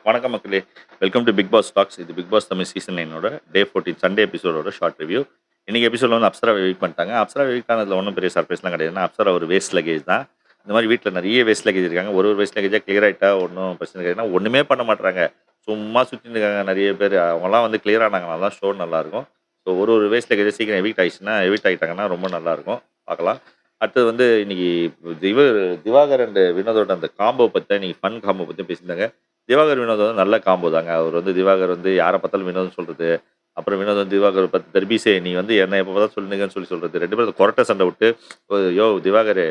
வணக்கம் மக்களே. Welcome to Bigg Boss talks. இது Bigg Boss Tamil season 9 day 14 Sunday எபிசோடோட ஷார்ட் ரிவ்யூ. இன்னைக்கு எபிசோட்ல வந்து அப்சரா வெயிட் பண்ணிட்டாங்க. அப்சரா வெயிட் ஆனதுல ஒன்றும் பெரிய சர்ப்ரைஸ்லாம் கிடையாது. ஏன்னா அப்சரா ஒரு வேஸ்ட் லக்கேஜ் தான். இந்த மாதிரி வீட்டில் நிறைய வேஸ்ட் லக்கேஜ் இருக்காங்க. ஒரு வேஸ்ட் லக்கேஜாக கிளியர் ஆகிட்டா ஒன்றும் பிரச்சனை கிடையாது. ஏன்னா ஒன்றுமே பண்ண மாட்டாங்க. சும்மா சுற்றிட்டு இருக்காங்க நிறைய பேர். அவங்களாம் வந்து கிளியர் ஆனாங்கன்னா தான் ஷோ நல்லாயிருக்கும். ஸோ ஒரு வேஸ்ட் லக்கேஜ் சீக்கிரம் எவிக்ட் ஆகிட்டாங்கன்னா ரொம்ப நல்லாயிருக்கும். பார்க்கலாம். அடுத்தது வந்து இன்னைக்கு திவாகர் அண்ட் வினோதோட அந்த காம்போ பற்றி இன்னைக்கு ஃபன் காம்போ பற்றி பேசியிருந்தாங்க. திவாகர் வினோத் வந்து நல்ல காம்போ தாங்க. அவர் வந்து திவாகர் வந்து யாரை பார்த்தாலும் வினோத்னு சொல்றது. அப்புறம் வினோத் வந்து திவாகர் பார்த்து தர்பீஸே நீ வந்து என்ன எப்போ பார்த்தாலும் சொல்லுங்கன்னு சொல்றது. 2 பேரும் கொரட்டை சண்டை விட்டு, யோ திவாகர்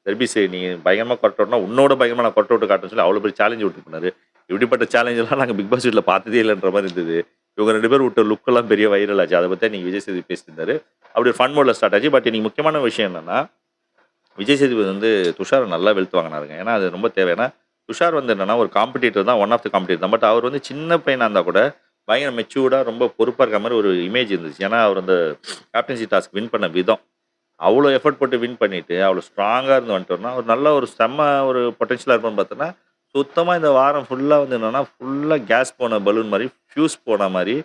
தர்பீஸே நீ பயங்கரமா கொரட்டை விட்டனா உன்னோட பயங்கரமா நான் கொரட்டை விட்டு காட்டுன்னு சொல்லி அவ்வளோ பெரிய சேலஞ்ச் விட்டு பண்ணாரு. இப்படிப்பட்ட சேலஞ்செல்லாம் நாங்கள் பிக் பாஸ் வீட்டில் பார்த்ததே இல்லைன்ற மாதிரி இருந்தது. இவங்க 2 பேர் விட்ட லுக்கெல்லாம் பெரிய வைரல் ஆச்சு. அதை பற்றி இன்னைக்கு விஜய் சேதுபதி பேசியிருந்தாரு. அப்படி ஃபன் மோட்ல ஸ்டார்ட் ஆச்சு. பட் இன்னைக்கு முக்கியமான விஷயம் என்னன்னா, விஜய் சேதுபதி வந்து துஷாரை நல்லா வெளுத்து வாங்கினாருங்க. ஏன்னா அது ரொம்ப தேவை. ஏன்னா துஷார் வந்து என்னன்னா ஒரு காம்படிட்டர் தான், ஒன் ஆஃப் த காம்படிட்டர் தான். பட் அவர் வந்து சின்ன பையனா இருந்தா கூட பயங்கர மெச்சூர்டா ரொம்ப பொறுப்பா இருக்க மாதிரி ஒரு இமேஜ் இருந்துச்சு. ஏன்னா அவர் அந்த கேப்டன்சி டாஸ்க் வின் பண்ண விதம் அவ்வளோ எஃபர்ட் போட்டு வின் பண்ணிட்டு அவ்வளோ ஸ்ட்ராங்கா இருந்து வந்துட்டோம்னா ஒரு நல்ல ஒரு செம்ம ஒரு பொட்டன்ஷியலா இருப்பான்னு பார்த்தோன்னா, சுத்தமா இந்த வாரம் ஃபுல்லா வந்து என்னன்னா ஃபுல்லா கேஸ் போன பலூன் மாதிரி ஃபியூஸ் போன மாதிரி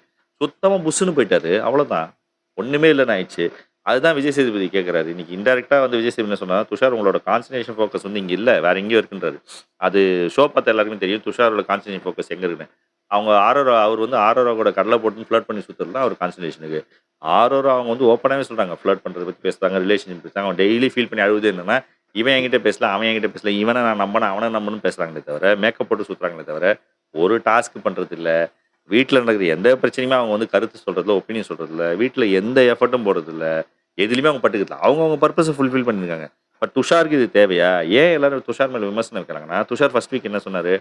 சுத்தமா புஸ்ஸுன்னு போயிட்டாரு. அவ்வளோதான். ஒண்ணுமே இல்லைன்னு ஆயிடுச்சு. அதுதான் விஜய் சேதுபதி கேட்குறாரு. இன்னைக்கு இன்டைரக்ட்டா வந்து விஜய் சேதுபதி என்ன சொன்னார், துஷார் உங்களோட கான்சன்ட்ரேஷன் ஃபோக்கஸ் வந்து இங்க இல்ல. வேற எங்கேயோ இருக்குன்றாரு. அது ஷோ பார்த்த எல்லாருக்குமே தெரியும். துஷாரோட கான்சன்ட்ரேஷன் ஃபோக்கஸ் எங்க இருக்குன்னு. அவங்க ஆரோரா அவர் வந்து ஆரோரா கூட கடல போட்டுன்னு ஃப்ளர்ட் பண்ணி சுத்துறது தான் அவர் கான்சன்ட்ரேஷனுக்கு. ஆரோரா அவங்க வந்து ஓப்பனாவே சொல்றாங்க. ஃப்ளர்ட் பண்றத பத்தி பேசுறாங்க. ரிலேஷன்ஷிப் பேசுறாங்க. அவன் டெய்லி ஃபீல் பண்ணி அழுவுது என்னன்னா, இவன் என்கிட்ட பேசல, அவன் என்கிட்ட பேசல. இவன நான் நம்புனேன், அவன நம்புனேன்னு பேசுறாங்களே தவிர, மேக்கப் போட்டு சுத்துறாங்களே தவிர, ஒரு டாஸ்க் பண்றது இல்ல. வீட்ல நடக்கிற எந்த பிரச்சனையுமே அவங்க வந்து கருத்து சொல்றதில்ல, ஒப்பீனியன் சொல்றதில்ல. வீட்ல எந்த எஃபர்ட்டும் போடுறதில்ல. எதுலயுமே அவங்க பட்டுக்கல. அவங்கவங்க பர்ப்பஸ ஃபுல்ஃபில் பண்ணியிருக்காங்க. பட் துஷாருக்கு இது தேவையா? ஏன் எல்லாரும் துஷார் மேல விமர்சனம் வைக்கிறாங்கன்னா, துஷார் ஃபர்ஸ்ட் வீக் என்ன சொன்னாரு?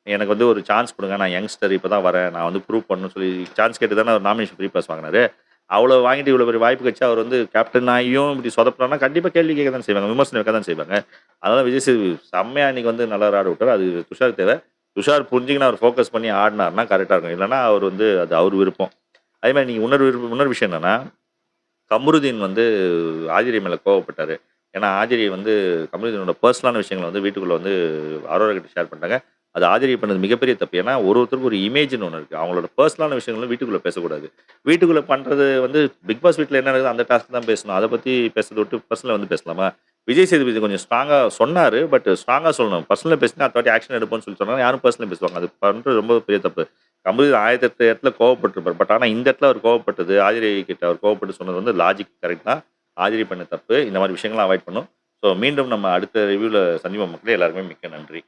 எனக்கு வந்து ஒரு சான்ஸ் குடுங்க. நான் யங்ஸ்டர் இப்ப தான் வரேன். நான் வந்து ப்ரூவ் பண்ணணும்னு சொல்லி சான்ஸ் கேட்டு தானே அவர் நாமினேஷன் ஃப்ரீ பாஸ் வாங்குனாரு. அவ்வளோ வாங்கிட்டு இவ்வளோ பெரிய வாய்ப்பு கிடைச்சு அவர் வந்து கேப்டன் ஆகியும் இப்படி சொதப்புனாருன்னா கண்டிப்பா கேள்வி கேட்க தான் செய்வாங்க. விமர்சனம் வைக்க தான் செய்வாங்க. அதனால விஜய் சேதுபதி செம்மையா இன்னைக்கு வந்து நல்லா ஆட விட்டாரு. அது துஷாருக்கு தேவை. துஷார் புரிஞ்சுக்கின்னு அவர் ஃபோக்கஸ் பண்ணி ஆடுனாருன்னா கரெக்ட்டா இருக்கும். இல்லன்னா அவர் வந்து அது அவர் விருப்பம். அதே மாரி நீங்க இன்னொரு விஷயம் என்னன்னா, கமருதீன் வந்து ஆதிரை மேல கோவப்பட்டாரு. ஏன்னா, ஆதிரை வந்து கமருதீனோட பெர்சனலான விஷயங்கள வந்து வீட்டுக்குள்ள வந்து அரோரா கிட்ட ஷேர் பண்ணிட்டாங்க. அது ஆதிரை பண்ணது மிகப்பெரிய தப்பு. ஏன்னா, ஒருத்தருக்கு ஒரு இமேஜ்ன்னு ஒண்ணு இருக்கு. அவங்களோட பெர்சனலான விஷயங்கள வீட்டுக்குள்ள பேசக்கூடாது. வீட்டுக்குள்ள பண்றது வந்து பிக் பாஸ் வீட்ல என்ன நடக்குதோ அந்த டாஸ்க் தான் பேசணும். அத பத்தி பேசுறத விட்டு பெர்சனலா வந்து பேசலாமா? விஜய் சேதுபதி கொஞ்சம் ஸ்ட்ராங்கா சொன்னாரு. பட் ஸ்ட்ராங்கா சொல்லணும். பெர்சனலா பேசினா அடுத்த வாட்டி ஆக்ஷன் எடுப்போம்ன்னு சொல்லி சொன்னா யாரும் பெர்சனலா பேசுவாங்க. அது பண்றது ரொம்ப பெரிய தப்பு. கமருதீன் 1008 இடத்துல கோவப்பட்டுருப்பாரு. பட் ஆனா இந்த இடத்துல அவர் கோவப்பட்டது, ஆதிரை கிட்ட அவர் கோவப்பட்டு சொன்னது வந்து லாஜிக் கரெக்ட் தான். ஆதிரை பண்ண தப்பு. இந்த மாரி விஷயங்கள்லாம் அவாய்ட் பண்ணணும். ஸோ மீண்டும் நம்ம அடுத்த ரிவ்யூல சந்திப்போம் மக்களே. எல்லாருக்குமே மிக்க நன்றி.